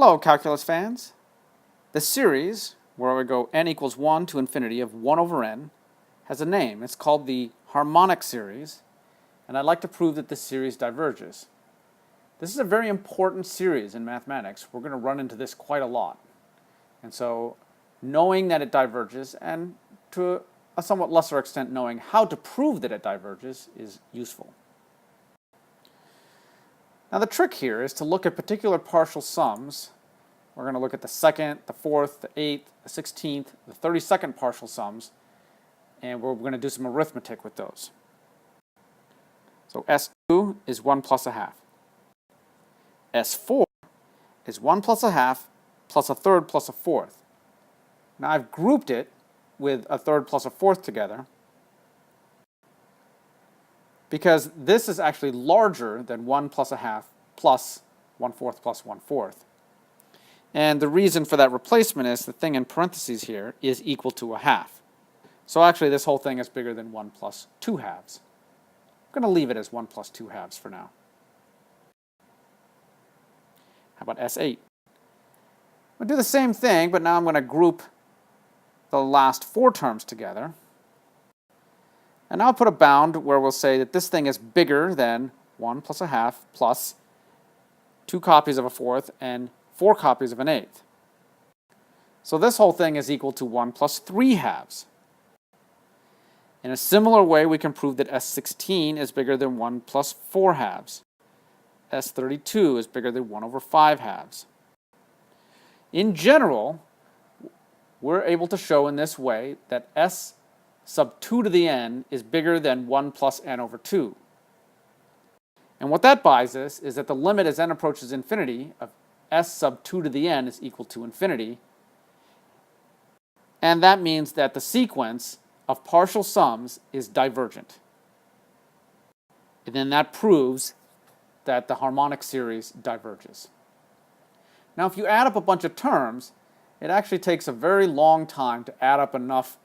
Hello, calculus fans. The series, where we go n equals 1 to infinity of 1 over n, has a name. It's called the harmonic series, and I'd like to prove that this series diverges. This is a very important series in mathematics. We're going to run into this quite a lot. And so, knowing that it diverges, and to a somewhat lesser extent knowing how to prove that it diverges, is useful. Now the trick here is to look at particular partial sums. We're going to look at the second, the fourth, the eighth, the 16th, the 32nd partial sums, and we're going to do some arithmetic with those. So S2 is 1 plus a half. S4 is 1 plus a half plus a third plus a fourth. Now I've grouped it with a third plus a fourth together because this is actually larger than 1 plus a half plus 1/4 plus 1/4. And the reason for that replacement is the thing in parentheses here is equal to a half. So actually this whole thing is bigger than 1 plus 2 halves. I'm going to leave it as 1 plus 2 halves for now. How about S8? I'll do the same thing, but now I'm going to group the last 4 terms together. And I'll put a bound where we'll say that this thing is bigger than 1 plus a half plus 2 copies of a fourth and 4 copies of an eighth. So this whole thing is equal to 1 plus 3 halves. In a similar way, we can prove that S16 is bigger than 1 plus 4 halves. S32 is bigger than 1 over 5 halves. In general, we're able to show in this way that S sub 2 to the n is bigger than 1 plus n over 2. And what that buys us is that the limit as n approaches infinity of S sub 2 to the n is equal to infinity. And that means that the sequence of partial sums is divergent. And then that proves that the harmonic series diverges. Now if you add up a bunch of terms, it actually takes a very long time to add up enough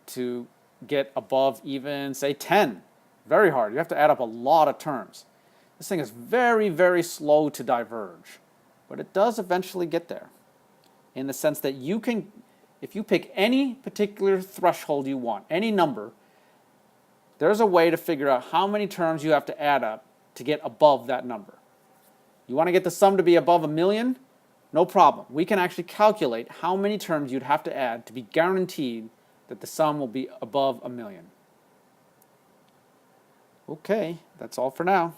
to get above even, say, 10. Very hard. You have to add up a lot of terms. This thing is very, very slow to diverge. But it does eventually get there, in the sense that you can, if you pick any particular threshold you want, any number, there's a way to figure out how many terms you have to add up to get above that number. You want to get the sum to be above 1,000,000? No problem. We can actually calculate how many terms you'd have to add to be guaranteed that the sum will be above 1,000,000. Okay, that's all for now.